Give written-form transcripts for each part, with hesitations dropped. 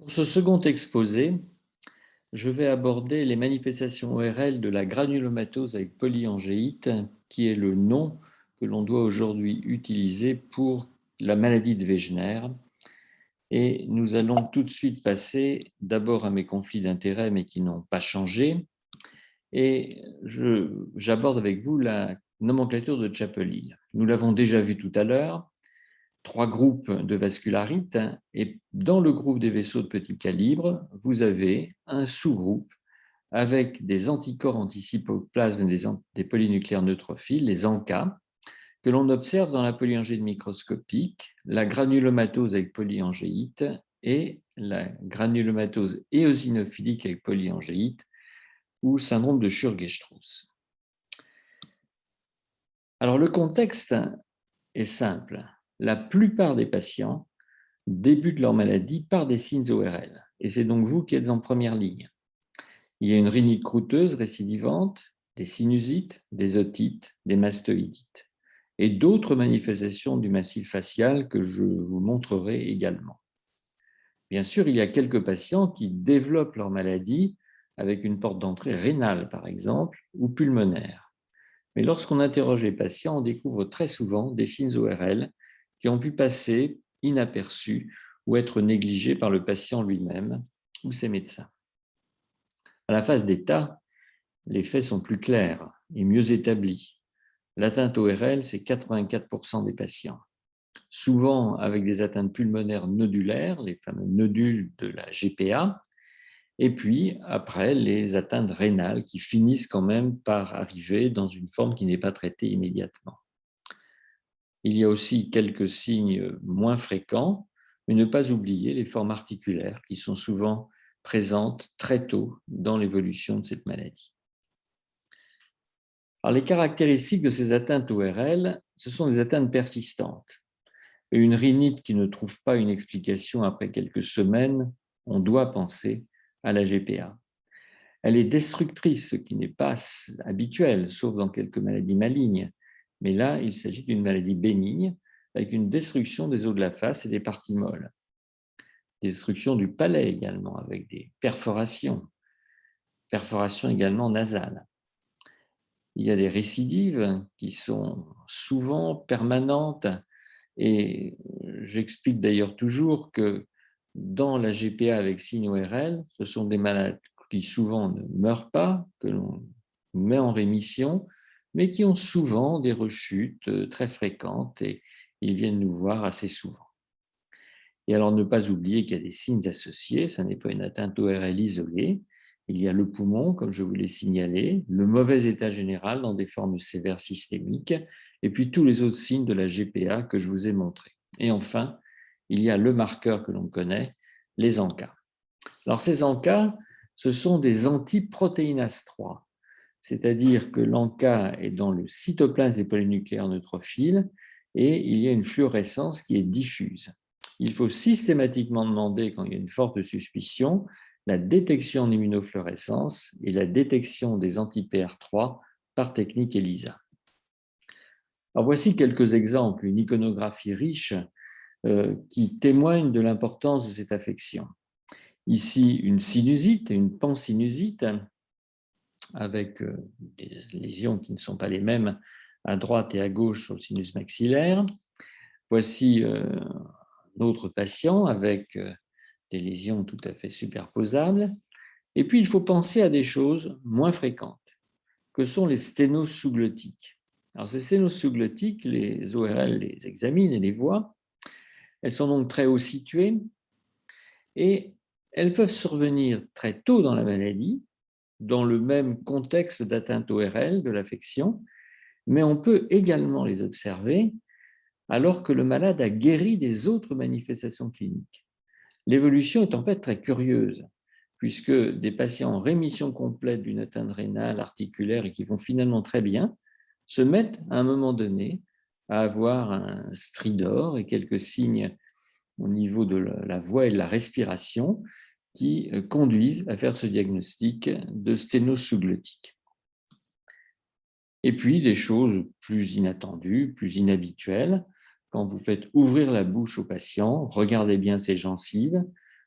Pour ce second exposé, je vais aborder les manifestations ORL de la granulomatose avec polyangéite, qui est le nom que l'on doit aujourd'hui utiliser pour la maladie de Wegener. Et nous allons tout de suite passer d'abord à mes conflits d'intérêts, mais qui n'ont pas changé. Et j'aborde avec vous la nomenclature de Chapelier. Nous l'avons déjà vu tout à l'heure. 3 groupes de vascularites, et dans le groupe des vaisseaux de petit calibre, vous avez un sous-groupe avec des anticorps anticytoplasme des polynucléaires neutrophiles, les ANCA, que l'on observe dans la polyangéite microscopique, la granulomatose avec polyangéite et la granulomatose éosinophilique avec polyangéite ou syndrome de Churg-Strauss. Alors le contexte est simple. La plupart des patients débutent leur maladie par des signes ORL. Et c'est donc vous qui êtes en première ligne. Il y a une rhinite croûteuse récidivante, des sinusites, des otites, des mastoïdites et d'autres manifestations du massif facial que je vous montrerai également. Bien sûr, il y a quelques patients qui développent leur maladie avec une porte d'entrée rénale, par exemple, ou pulmonaire. Mais lorsqu'on interroge les patients, on découvre très souvent des signes ORL qui ont pu passer inaperçus ou être négligés par le patient lui-même ou ses médecins. À la phase d'état, les faits sont plus clairs et mieux établis. L'atteinte ORL, c'est 84% des patients, souvent avec des atteintes pulmonaires nodulaires, les fameux nodules de la GPA, et puis après les atteintes rénales qui finissent quand même par arriver dans une forme qui n'est pas traitée immédiatement. Il y a aussi quelques signes moins fréquents, mais ne pas oublier les formes articulaires qui sont souvent présentes très tôt dans l'évolution de cette maladie. Alors, les caractéristiques de ces atteintes ORL, ce sont des atteintes persistantes. Et une rhinite qui ne trouve pas une explication après quelques semaines, on doit penser à la GPA. Elle est destructrice, ce qui n'est pas habituel, sauf dans quelques maladies malignes. Mais là, il s'agit d'une maladie bénigne, avec une destruction des os de la face et des parties molles. Destruction du palais également, avec des perforations également nasales. Il y a des récidives qui sont souvent permanentes, et j'explique d'ailleurs toujours que dans la GPA avec signe ORL, ce sont des malades qui souvent ne meurent pas, que l'on met en rémission, mais qui ont souvent des rechutes très fréquentes et ils viennent nous voir assez souvent. Et alors ne pas oublier qu'il y a des signes associés, ça n'est pas une atteinte ORL isolée. Il y a le poumon, comme je vous l'ai signalé, le mauvais état général dans des formes sévères systémiques, et puis tous les autres signes de la GPA que je vous ai montrés. Et enfin, il y a le marqueur que l'on connaît, les ANCA. Alors ces ANCA, ce sont des antiprotéinase 3, c'est-à-dire que l'ANCA est dans le cytoplasme des polynucléaires neutrophiles et il y a une fluorescence qui est diffuse. Il faut systématiquement demander, quand il y a une forte suspicion, la détection en immunofluorescence et la détection des anti-PR3 par technique ELISA. Alors voici quelques exemples, une iconographie riche qui témoigne de l'importance de cette affection. Ici, une sinusite, une pansinusite, avec des lésions qui ne sont pas les mêmes à droite et à gauche sur le sinus maxillaire. Voici un autre patient avec des lésions tout à fait superposables. Et puis, il faut penser à des choses moins fréquentes, que sont les sténoses sous-glottiques. Alors, ces sténoses sous-glottiques, les ORL les examinent et les voient. Elles sont donc très haut situées et elles peuvent survenir très tôt dans la maladie, dans le même contexte d'atteinte ORL de l'affection, mais on peut également les observer alors que le malade a guéri des autres manifestations cliniques. L'évolution est en fait très curieuse, puisque des patients en rémission complète d'une atteinte rénale, articulaire et qui vont finalement très bien, se mettent à un moment donné à avoir un stridor et quelques signes au niveau de la voix et de la respiration qui conduisent à faire ce diagnostic de sténose sous-glottique. Et puis, des choses plus inattendues, plus inhabituelles, quand vous faites ouvrir la bouche au patient, regardez bien ses gencives,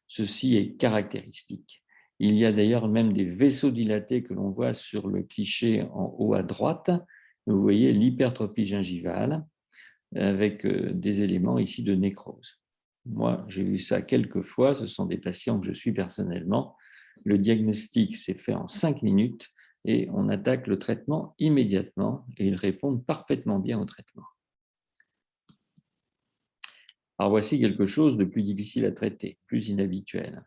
Ceci est caractéristique. Il y a d'ailleurs même des vaisseaux dilatés que l'on voit sur le cliché en haut à droite. Vous voyez l'hypertrophie gingivale avec des éléments ici de nécrose. Moi, j'ai vu ça quelques fois. Ce sont des patients que je suis personnellement. Le diagnostic s'est fait en 5 minutes et on attaque le traitement immédiatement et ils répondent parfaitement bien au traitement. Alors voici quelque chose de plus difficile à traiter, plus inhabituel.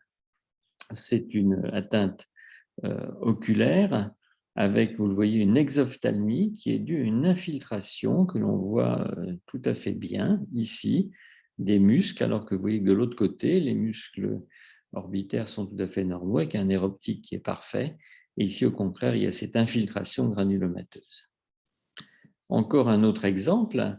C'est une atteinte oculaire avec, vous le voyez, une exophthalmie qui est due à une infiltration que l'on voit tout à fait bien ici, des muscles, alors que vous voyez que de l'autre côté, les muscles orbitaires sont tout à fait normaux avec un nerf optique qui est parfait. Et ici, au contraire, il y a cette infiltration granulomateuse. Encore un autre exemple,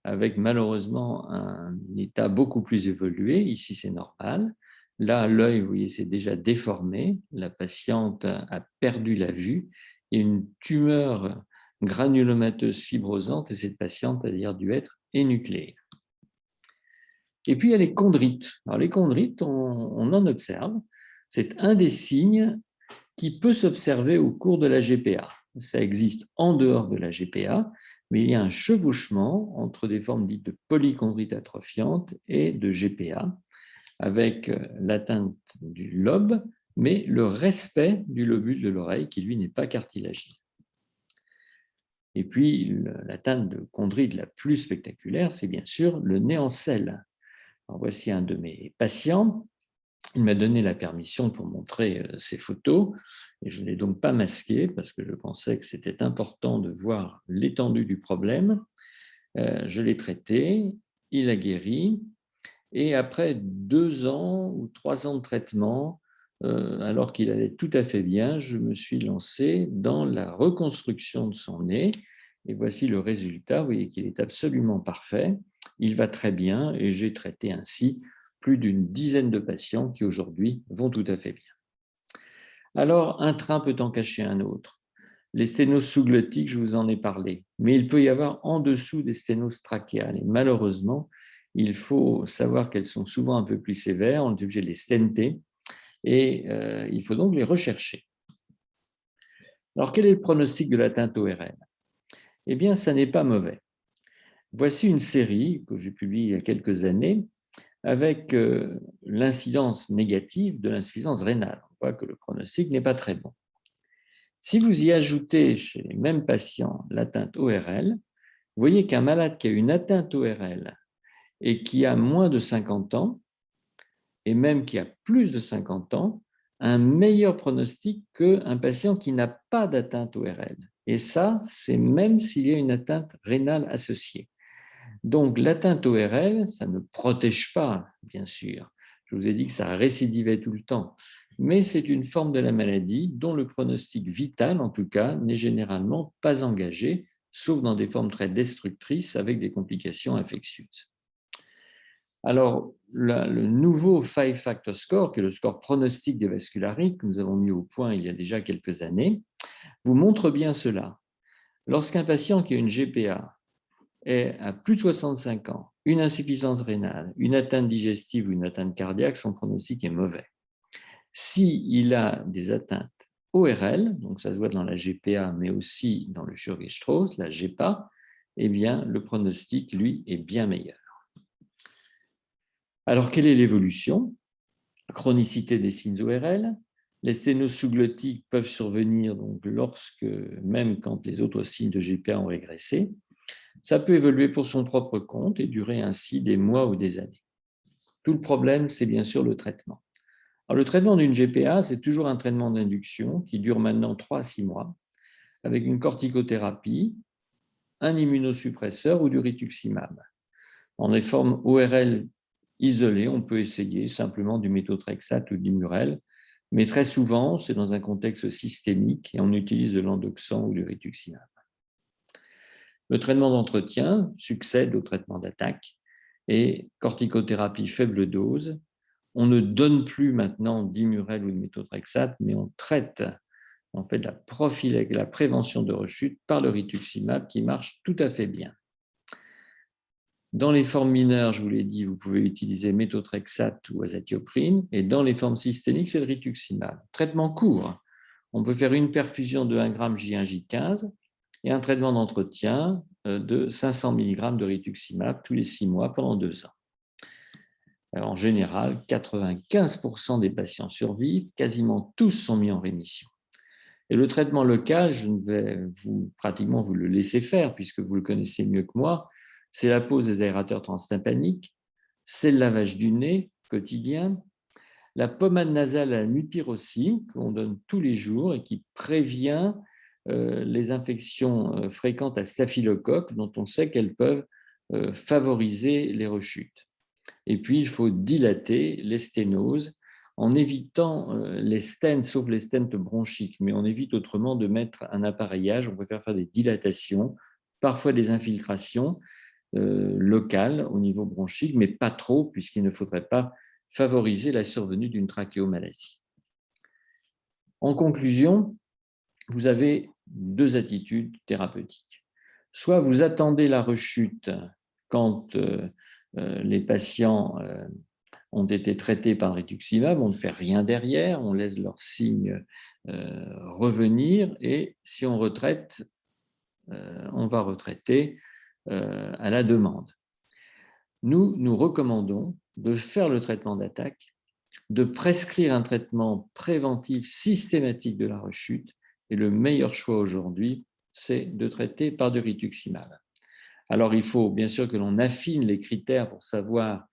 avec malheureusement un état beaucoup plus évolué. Ici, c'est normal. Là, l'œil, vous voyez, c'est déjà déformé. La patiente a perdu la vue et une tumeur granulomateuse fibrosante, et cette patiente a d'ailleurs dû être énucléée. Et puis, il y a les chondrites. Alors, les chondrites, on en observe. C'est un des signes qui peut s'observer au cours de la GPA. Ça existe en dehors de la GPA, mais il y a un chevauchement entre des formes dites de polychondrite atrophiante et de GPA, avec l'atteinte du lobe, mais le respect du lobule de l'oreille qui, lui, n'est pas cartilagine. Et puis, l'atteinte de chondrite la plus spectaculaire, c'est bien sûr le nez en selle. Alors, voici un de mes patients. Il m'a donné la permission pour montrer ces photos et je ne l'ai donc pas masqué parce que je pensais que c'était important de voir l'étendue du problème. Je l'ai traité, il a guéri et après 2 ans ou 3 ans de traitement, alors qu'il allait tout à fait bien, je me suis lancé dans la reconstruction de son nez et voici le résultat. Vous voyez qu'il est absolument parfait, il va très bien et j'ai traité ainsi plus d'une dizaine de patients qui aujourd'hui vont tout à fait bien. Alors, un train peut en cacher un autre. Les sténoses sous-glottiques, je vous en ai parlé, mais il peut y avoir en dessous des sténoses trachéales. Et malheureusement, il faut savoir qu'elles sont souvent un peu plus sévères, on est obligé de les stenter et il faut donc les rechercher. Alors, quel est le pronostic de l'atteinte ORL? Eh bien, ça n'est pas mauvais. Voici une série que j'ai publiée il y a quelques années avec l'incidence négative de l'insuffisance rénale. On voit que le pronostic n'est pas très bon. Si vous y ajoutez chez les mêmes patients l'atteinte ORL, vous voyez qu'un malade qui a une atteinte ORL et qui a moins de 50 ans, et même qui a plus de 50 ans, a un meilleur pronostic qu'un patient qui n'a pas d'atteinte ORL. Et ça, c'est même s'il y a une atteinte rénale associée. Donc, l'atteinte ORL, ça ne protège pas, bien sûr. Je vous ai dit que ça récidivait tout le temps. Mais c'est une forme de la maladie dont le pronostic vital, en tout cas, n'est généralement pas engagé, sauf dans des formes très destructrices avec des complications infectieuses. Alors, le nouveau Five Factor Score, qui est le score pronostic des vascularites que nous avons mis au point il y a déjà quelques années, vous montre bien cela. Lorsqu'un patient qui a une GPA est à plus de 65 ans, une insuffisance rénale, une atteinte digestive ou une atteinte cardiaque, son pronostic est mauvais. S'il a des atteintes ORL, donc ça se voit dans la GPA, mais aussi dans le Sjögren-Strauss, la GEPA, eh bien, le pronostic, lui, est bien meilleur. Alors, quelle est l'évolution? Chronicité des signes ORL. Les sténoses sous-glottiques peuvent survenir donc même quand les autres signes de GPA ont régressé. Ça peut évoluer pour son propre compte et durer ainsi des mois ou des années. Tout le problème, c'est bien sûr le traitement. Alors, le traitement d'une GPA, c'est toujours un traitement d'induction qui dure maintenant 3 à 6 mois, avec une corticothérapie, un immunosuppresseur ou du rituximab. En des formes ORL isolées, on peut essayer simplement du méthotrexate ou du Murel, mais très souvent, c'est dans un contexte systémique et on utilise de l'endoxan ou du rituximab. Le traitement d'entretien succède au traitement d'attaque et corticothérapie faible dose. On ne donne plus maintenant d'Imurel ou de méthotrexate, mais on traite en fait la prévention de rechute par le rituximab qui marche tout à fait bien. Dans les formes mineures, je vous l'ai dit, vous pouvez utiliser méthotrexate ou azatioprine. Et dans les formes systémiques, c'est le rituximab. Traitement court. On peut faire une perfusion de 1 g J1J15 et un traitement d'entretien de 500 mg de rituximab tous les 6 mois pendant 2 ans. Alors, en général, 95% des patients survivent, quasiment tous sont mis en rémission. Et le traitement local, je vais pratiquement vous le laisser faire puisque vous le connaissez mieux que moi, c'est la pose des aérateurs transtympaniques, c'est le lavage du nez quotidien, la pommade nasale à la mupirocine qu'on donne tous les jours et qui prévient les infections fréquentes à staphylocoque dont on sait qu'elles peuvent favoriser les rechutes. Et puis, il faut dilater les sténoses en évitant les stents, sauf les stents bronchiques, mais on évite autrement de mettre un appareillage. On préfère faire des dilatations, parfois des infiltrations locales au niveau bronchique, mais pas trop, puisqu'il ne faudrait pas favoriser la survenue d'une trachéomalacie. En conclusion, vous avez 2 attitudes thérapeutiques. Soit vous attendez la rechute quand les patients ont été traités par le rituximab, on ne fait rien derrière, on laisse leurs signes revenir et si on retraite, on va retraiter à la demande. Nous recommandons de faire le traitement d'attaque, de prescrire un traitement préventif systématique de la rechute et le meilleur choix aujourd'hui, c'est de traiter par du rituximab. Alors, il faut bien sûr que l'on affine les critères pour savoir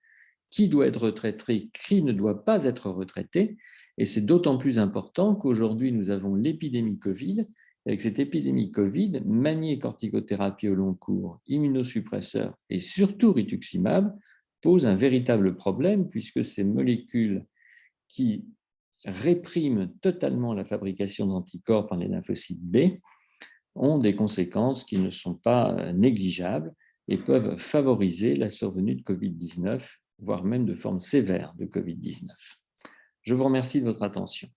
qui doit être retraité, qui ne doit pas être retraité. Et c'est d'autant plus important qu'aujourd'hui, nous avons l'épidémie Covid. Avec cette épidémie Covid, manier corticothérapie au long cours, immunosuppresseurs et surtout rituximab pose un véritable problème puisque ces molécules qui répriment totalement la fabrication d'anticorps par les lymphocytes B ont des conséquences qui ne sont pas négligeables et peuvent favoriser la survenue de Covid-19, voire même de formes sévères de Covid-19. Je vous remercie de votre attention.